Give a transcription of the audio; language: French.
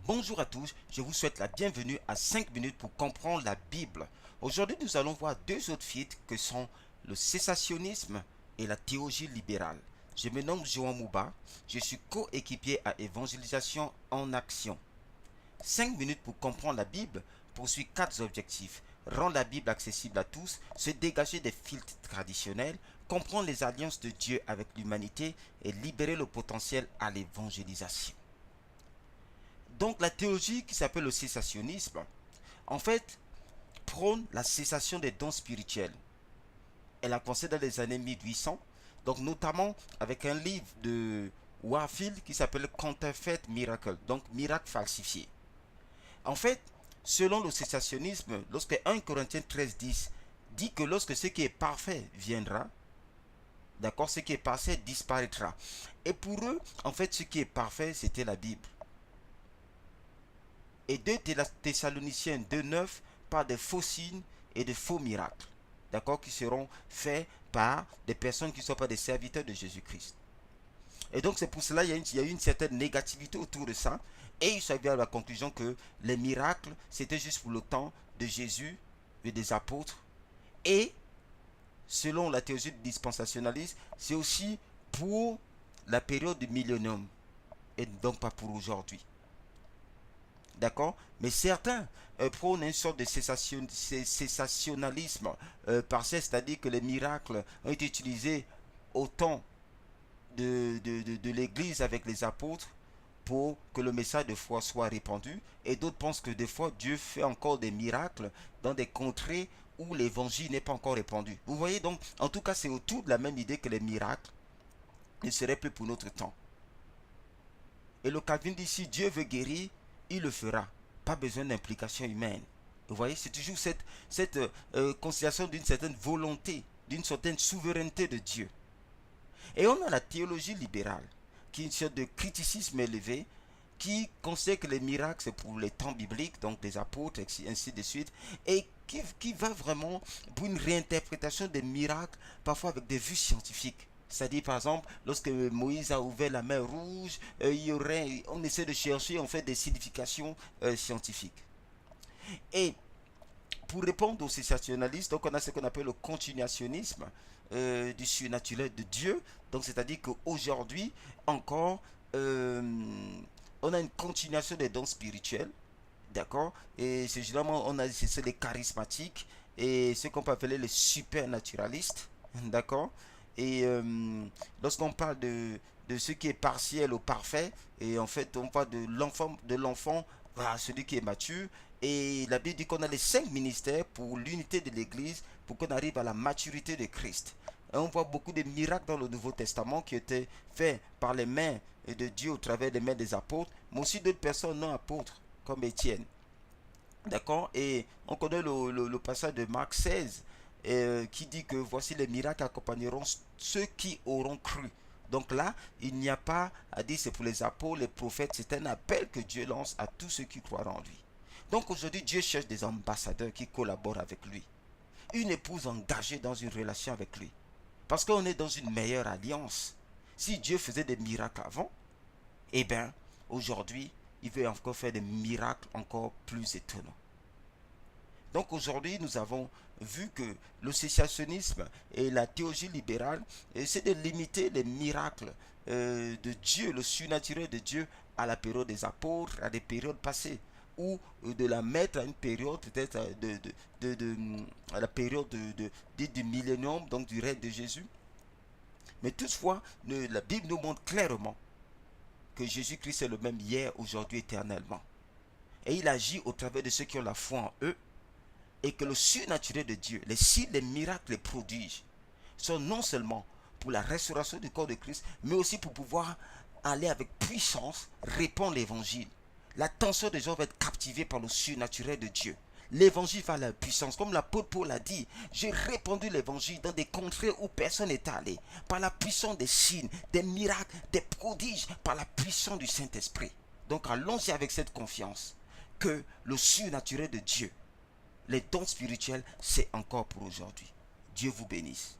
Bonjour à tous, je vous souhaite la bienvenue à 5 minutes pour comprendre la Bible. Aujourd'hui, nous allons voir deux autres feeds que sont le cessationnisme et la théologie libérale. Je me nomme Johan Mouba, je suis coéquipier à Évangélisation en Action. 5 minutes pour comprendre la Bible poursuit 4 objectifs. Rendre la Bible accessible à tous, se dégager des filtres traditionnels, comprendre les alliances de Dieu avec l'humanité et libérer le potentiel à l'évangélisation. Donc la théologie qui s'appelle le cessationnisme, en fait, prône la cessation des dons spirituels. Elle a commencé dans les années 1800, donc notamment avec un livre de Warfield qui s'appelle Counterfeit Miracle, donc miracle falsifié. En fait, selon le cessationnisme, lorsque 1 Corinthiens 13:10 dit que lorsque ce qui est parfait viendra, d'accord, ce qui est parfait disparaîtra. Et pour eux, en fait, ce qui est parfait, c'était la Bible. Et 2 Thessaloniciens 2:9 parle de faux signes et de faux miracles, d'accord, qui seront faits par des personnes qui ne sont pas des serviteurs de Jésus-Christ. Et donc c'est pour cela qu'il y a eu une certaine négativité autour de ça. Et ils sont arrivés à la conclusion que les miracles, c'était juste pour le temps de Jésus et des apôtres. Et selon la théologie du dispensationalisme, c'est aussi pour la période du millénium. Et donc pas pour aujourd'hui. D'accord. Mais certains prônent une sorte de cessationnalisme partiel, c'est-à-dire que les miracles ont été utilisés au temps de l'Église avec les apôtres pour que le message de foi soit répandu. Et d'autres pensent que des fois Dieu fait encore des miracles dans des contrées où l'évangile n'est pas encore répandu. Vous voyez, donc, en tout cas, c'est autour de la même idée que les miracles ne seraient plus pour notre temps. Et le Calvin dit, si Dieu veut guérir, il le fera. Pas besoin d'implication humaine. Vous voyez, c'est toujours cette considération d'une certaine volonté, d'une certaine souveraineté de Dieu. Et on a la théologie libérale, qui est une sorte de criticisme élevé, qui considère que les miracles, c'est pour les temps bibliques, donc des apôtres, et ainsi de suite, et qui va vraiment pour une réinterprétation des miracles, parfois avec des vues scientifiques. C'est-à-dire, par exemple, lorsque Moïse a ouvert la mer rouge, on essaie de chercher, on fait des significations scientifiques. Et pour répondre aux cessationalistes, donc on a ce qu'on appelle le continuationnisme du surnaturel de Dieu. Donc c'est-à-dire qu'aujourd'hui encore, on a une continuation des dons spirituels, d'accord. Et c'est généralement c'est les charismatiques et ce qu'on peut appeler les supernaturalistes, d'accord. Et lorsqu'on parle de ce qui est partiel au parfait, et en fait on parle de l'enfant à celui qui est mature. Et la Bible dit qu'on a les 5 ministères pour l'unité de l'Église, pour qu'on arrive à la maturité de Christ. Et on voit beaucoup de miracles dans le Nouveau Testament qui étaient faits par les mains de Dieu au travers des mains des apôtres, mais aussi d'autres personnes non apôtres, comme Étienne. D'accord. Et on connaît le passage de Marc 16 qui dit que voici les miracles accompagneront ceux qui auront cru. Donc là, il n'y a pas à dire c'est pour les apôtres, les prophètes, c'est un appel que Dieu lance à tous ceux qui croient en lui. Donc aujourd'hui, Dieu cherche des ambassadeurs qui collaborent avec lui. Une épouse engagée dans une relation avec lui. Parce qu'on est dans une meilleure alliance. Si Dieu faisait des miracles avant, eh bien, aujourd'hui, il veut encore faire des miracles encore plus étonnants. Donc aujourd'hui, nous avons vu que le cessationnisme et la théologie libérale, c'est de limiter les miracles de Dieu, le surnaturel de Dieu, à la période des apôtres, à des périodes passées, ou de la mettre à une période peut-être à la période du millénium, donc du règne de Jésus. Mais toutefois, la Bible nous montre clairement que Jésus-Christ est le même hier, aujourd'hui, éternellement. Et il agit au travers de ceux qui ont la foi en eux, et que le surnaturel de Dieu, les signes, les miracles, les prodiges, sont non seulement pour la restauration du corps de Christ, mais aussi pour pouvoir aller avec puissance répandre l'évangile. L'attention des gens va être captivée par le surnaturel de Dieu. L'évangile va à la puissance. Comme l'apôtre Paul a dit, j'ai répandu l'évangile dans des contrées où personne n'est allé. Par la puissance des signes, des miracles, des prodiges, par la puissance du Saint-Esprit. Donc allons-y avec cette confiance que le surnaturel de Dieu, les dons spirituels, c'est encore pour aujourd'hui. Dieu vous bénisse.